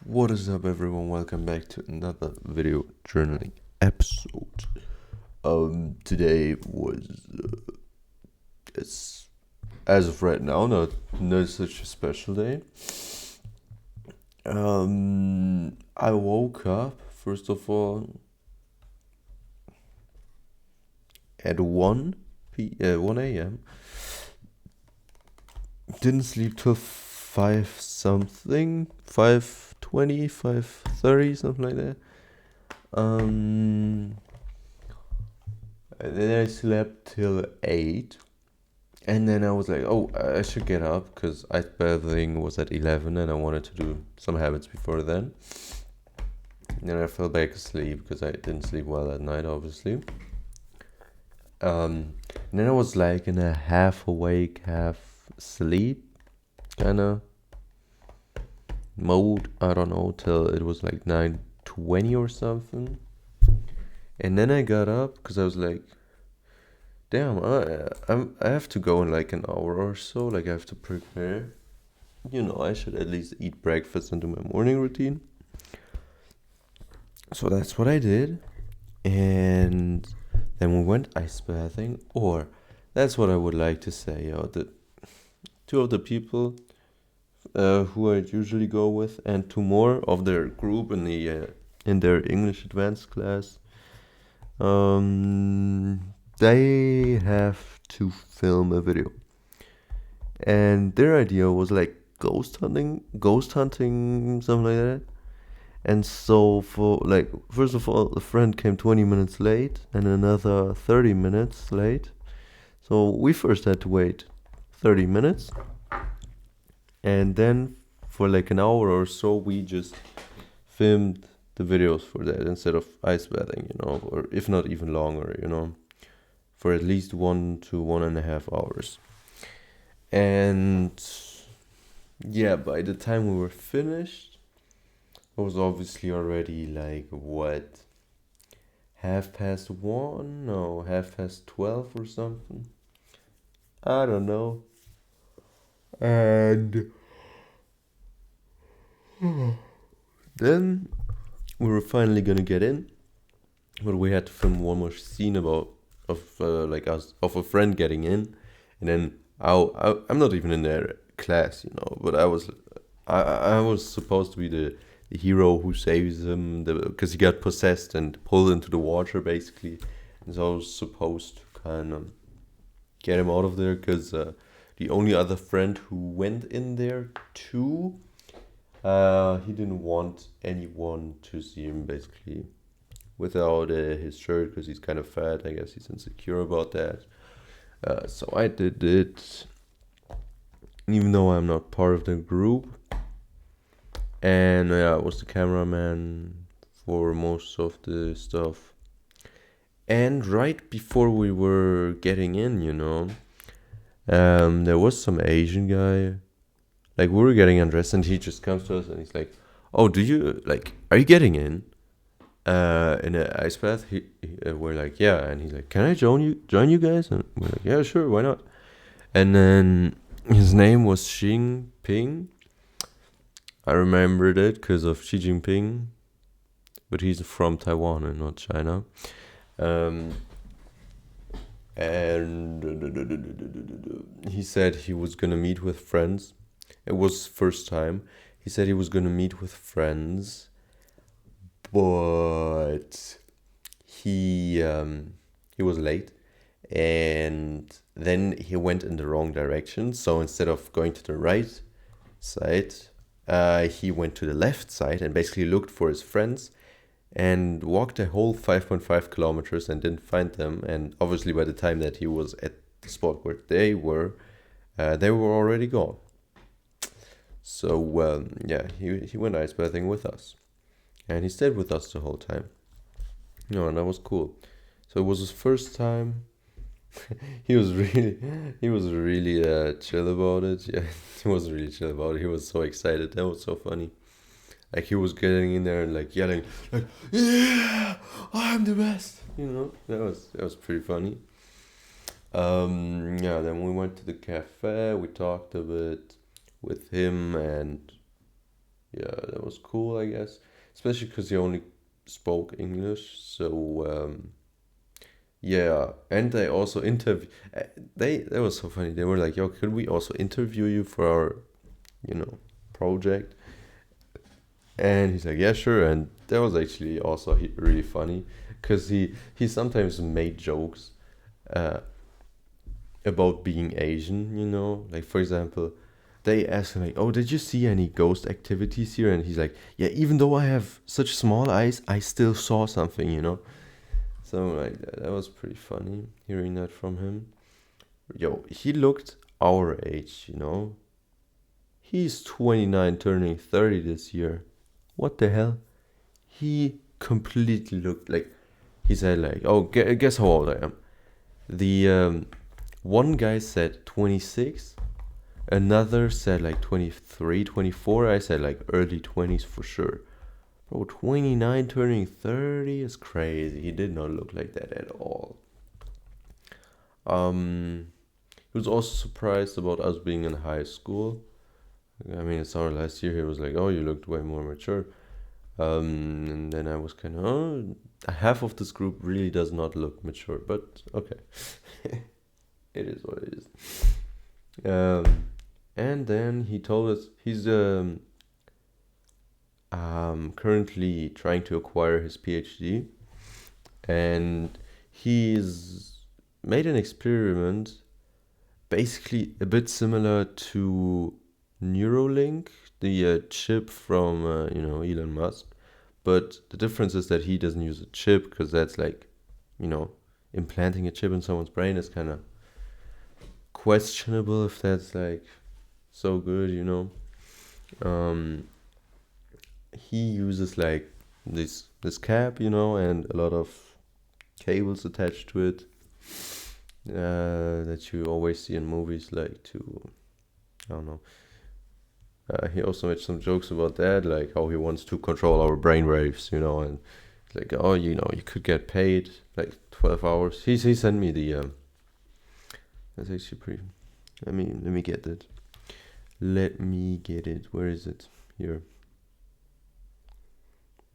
What is up, everyone? Welcome back to another video journaling episode. Today was it's as of right now not such a special day. I woke up first of all at 1 a.m. Didn't sleep till 5 something, 5:20, 5:30, something like that. And then I slept till 8. And then I was like, oh, I should get up because ice bathing was at 11 and I wanted to do some habits before then. And then I fell back asleep because I didn't sleep well at night, obviously. And then I was like in a half awake, half sleep kind of mode, I don't know, till it was like 9:20 or something. And then I got up because I was like, damn, I have to go in like an hour or so, like I have to prepare. I should at least eat breakfast and do my morning routine. So that's what I did. And then we went ice bathing, or that's what I would like to say, the two of the people who I usually go with, and two more of their group in their English advanced class. They have to film a video, and their idea was like ghost hunting, something like that. And so for like, first of all, a friend came 20 minutes late and another 30 minutes late. So we first had to wait 30 minutes. And then for like an hour or so, we just filmed the videos for that instead of ice bathing, or if not even longer, for at least 1 to 1.5 hours. And yeah, by the time we were finished, it was obviously already like what, 1:30? No, 12 or something. I don't know. And then we were finally gonna get in, but we had to film one more scene of a friend getting in, and then I'm not even in their class, but I was supposed to be the hero who saves him because he got possessed and pulled into the water basically, and so I was supposed to kind of get him out of there because the only other friend who went in there too, he didn't want anyone to see him basically without his shirt because he's kind of fat. I guess he's insecure about that. So I did it, even though I'm not part of the group. And I was the cameraman for most of the stuff. And right before we were getting in, there was some Asian guy. Like, we were getting undressed, and he just comes to us and he's like, "Oh, are you getting in an ice bath?" We're like, "Yeah," and he's like, "Can I join you guys?" And we're like, "Yeah, sure, why not?" And then his name was Xi Jinping. I remembered it because of Xi Jinping, but he's from Taiwan and not China. And he said he was gonna meet with friends. It was first time. He said he was gonna meet with friends, but he was late, and then he went in the wrong direction. So instead of going to the right side, he went to the left side and basically looked for his friends and walked a whole 5.5 kilometers and didn't find them. And obviously, by the time that he was at the spot where they were already gone. So yeah, he went ice bathing with us, and he stayed with us the whole time. And that was cool. So it was his first time. he was really chill about it. Yeah, he was really chill about it. He was so excited. That was so funny. Like, he was getting in there and like yelling, like, "Yeah, I'm the best!" That was pretty funny. Yeah. Then we went to the cafe. We talked a bit with him, and yeah, was cool, I guess, especially because he only spoke English. So yeah, and they also interview. They that was so funny. They were like, "Yo, could we also interview you for our, you know, project?" And he's like, "Yeah, sure." And that was actually also really funny because he sometimes made jokes uh, about being Asian. You know, like for example, they asked him like, "Oh, did you see any ghost activities here?" And he's like, "Yeah, even though I have such small eyes, I still saw something." You know, something like that. That was pretty funny hearing that from him. Yo, he looked our age. You know, he's 29, turning 30 this year. What the hell? He completely looked like he said like, "Oh, guess how old I am." The one guy said 26, another said like 23, 24. I said like early 20s for sure. Bro, 29 turning 30 is crazy. He did not look like that at all. Um, he was also surprised about us being in high school. I mean, it's our last year. He was like, "Oh, you looked way more mature." And then I was kind of, oh, half of this group really does not look mature, but okay, it is what it is. And then he told us he's currently trying to acquire his PhD, and he's made an experiment basically a bit similar to Neuralink, the chip from Elon Musk. But the difference is that he doesn't use a chip because that's like, you know, implanting a chip in someone's brain is kind of questionable if that's like so good, you know. Um, he uses like this cap, you know, and a lot of cables attached to it that you always see in movies, like to I don't know. He also made some jokes about that, like how he wants to control our brain waves, you know, and like, oh, you know, you could get paid like 12 hours. He sent me the that's actually pretty. Let me get it. Let me get it. Where is it? Here.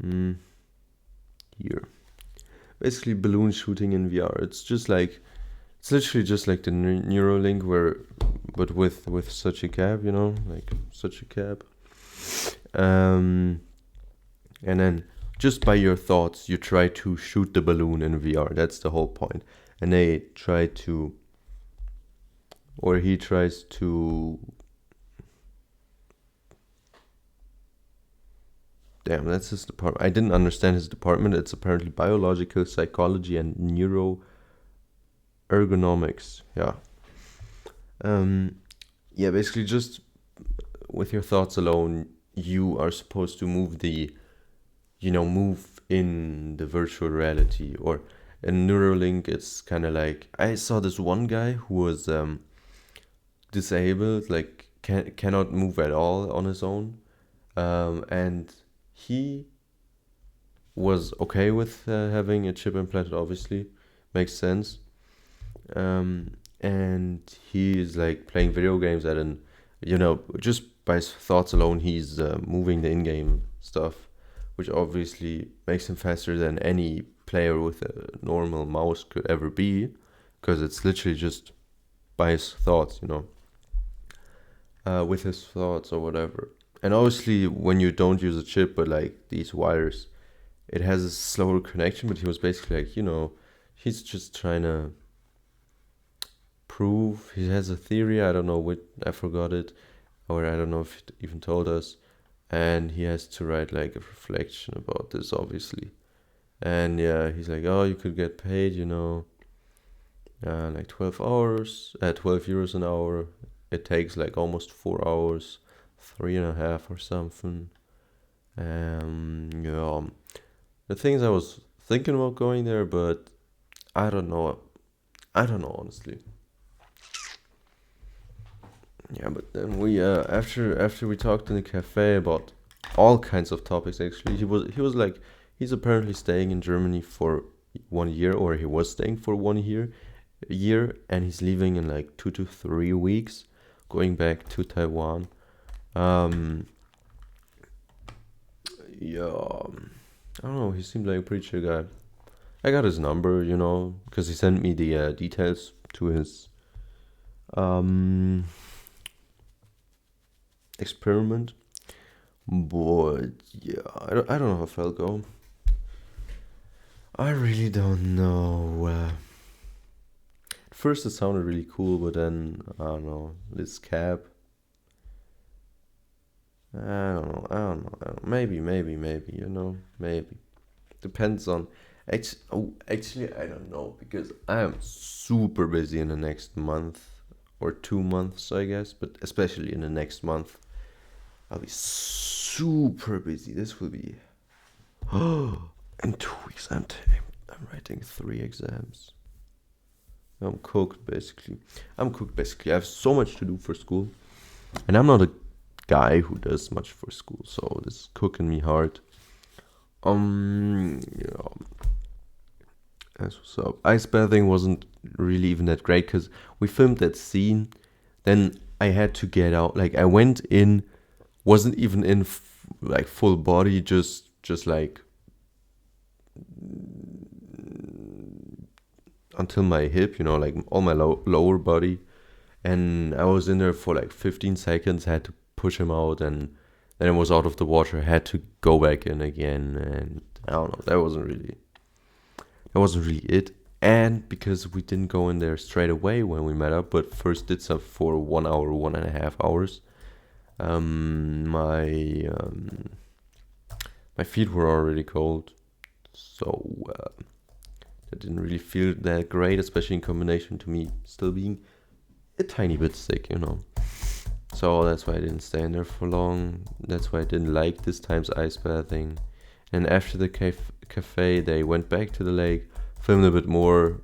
Mm, here. Basically, balloon shooting in VR. It's literally just like the Neuralink, but with such a cap, you know, like such a cap. Um, and then just by your thoughts, you try to shoot the balloon in VR. That's the whole point. And they try to, or he tries to. Damn, that's his department. I didn't understand his department. It's apparently biological psychology and neuroergonomics. Yeah. Um, yeah, basically, just with your thoughts alone, you are supposed to move in the virtual reality. Or in Neuralink, it's kind of like I saw this one guy who was disabled, like cannot move at all on his own, and he was okay with having a chip implanted. Obviously, makes sense. And he is like playing video games at an, just by his thoughts alone, he's moving the in-game stuff, which obviously makes him faster than any player with a normal mouse could ever be, because it's literally just by his thoughts, with his thoughts or whatever. And obviously, when you don't use a chip but like these wires, it has a slower connection. But he was basically like, he's just trying to prove. He has a theory. I don't know what. I forgot it, or I don't know if it even told us. And he has to write like a reflection about this, obviously. And yeah, he's like, oh, you could get paid, like 12 hours, at 12 euros an hour. It takes like almost 4 hours, 3.5 or something. Yeah. The things I was thinking about going there, but I don't know. I don't know, honestly. Yeah, but then we after we talked in the cafe about all kinds of topics. Actually, he was like, he's apparently staying in Germany for 1 year, or he was staying for 1 year, and he's leaving in like 2 to 3 weeks, going back to Taiwan. Um, yeah, I don't know. He seemed like a pretty chill guy. I got his number, because he sent me the details to his um experiment. But yeah, I don't know how I'll go. I really don't know. At first it sounded really cool, but then I don't know. This cab. I don't know. Maybe, maybe. Depends on. Actually, I don't know because I am super busy in the next month or 2 months, I guess. But especially in the next month, I'll be super busy. This will be. Oh, in 2 weeks, I'm writing 3 exams. I'm cooked basically. I have so much to do for school, and I'm not a guy who does much for school, so this is cooking me hard. Yeah, that's what's up. Ice bathing wasn't really even that great because we filmed that scene. Then I had to get out. Like I went in, wasn't even in like full body, just like until my hip, like all my lower body. And I was in there for like 15 seconds. I had to push him out, and then I was out of the water. I had to go back in again, and I don't know. That wasn't really it. And because we didn't go in there straight away when we met up, but first did some for 1 hour, 1.5 hours. My feet were already cold, so I didn't really feel that great, especially in combination to me still being a tiny bit sick. So that's why I didn't stay in there for long. That's why I didn't like this time's ice bathing. And after the cafe, they went back to the lake, filmed a bit more,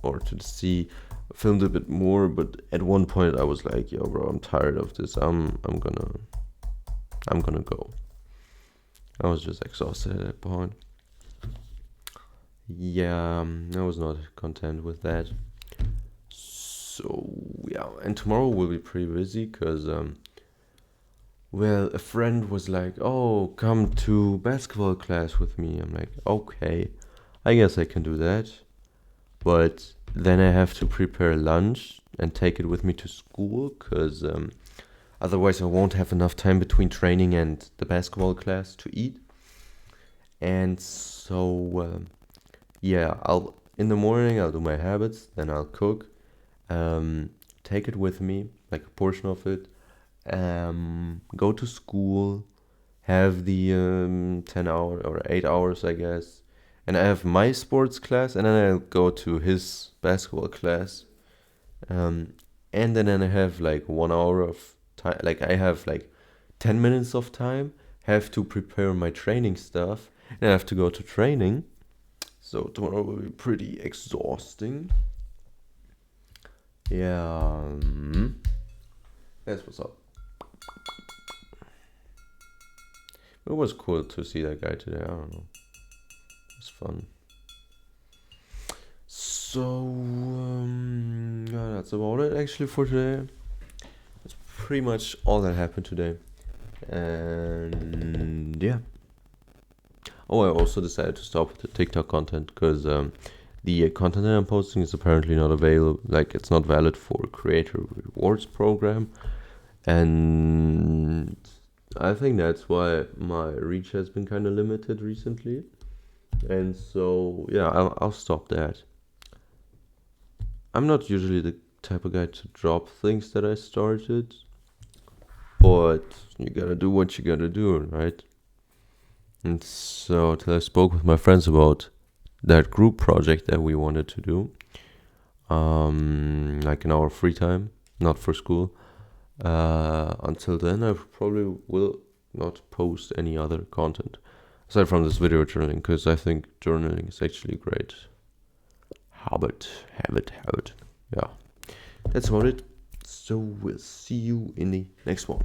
or to the sea, filmed a bit more. But at one point, I was like, "Yo, bro, I'm tired of this. I'm gonna go." I was just exhausted at that point. Yeah, I was not content with that. So yeah, and tomorrow will be pretty busy because well, a friend was like, "Oh, come to basketball class with me." I'm like, "Okay, I guess I can do that." But then I have to prepare lunch and take it with me to school because otherwise I won't have enough time between training and the basketball class to eat. And so yeah, I'll in the morning I'll do my habits, then I'll cook, take it with me, like a portion of it, go to school, have the 10 hour or 8 hours, I guess. And I have my sports class, and then I'll go to his basketball class. And then I have like 1 hour of time. Like I have like 10 minutes of time, have to prepare my training stuff, and I have to go to training. So tomorrow will be pretty exhausting. Yeah, that's what's up. It was cool to see that guy today. I don't know. It was fun. So, yeah, that's about it actually for today. That's pretty much all that happened today. And yeah. Oh, I also decided to stop with the TikTok content because the content that I'm posting is apparently not available. Like, it's not valid for creator rewards program. And I think that's why my reach has been kind of limited recently. And so, yeah, I'll stop that. I'm not usually the type of guy to drop things that I started, but you gotta do what you gotta do, right? And so, till I spoke with my friends about that group project that we wanted to do, like in our free time, not for school. Until then, I probably will not post any other content aside from this video journaling, because I think journaling is actually great. Habit. Yeah, that's about it. So we'll see you in the next one.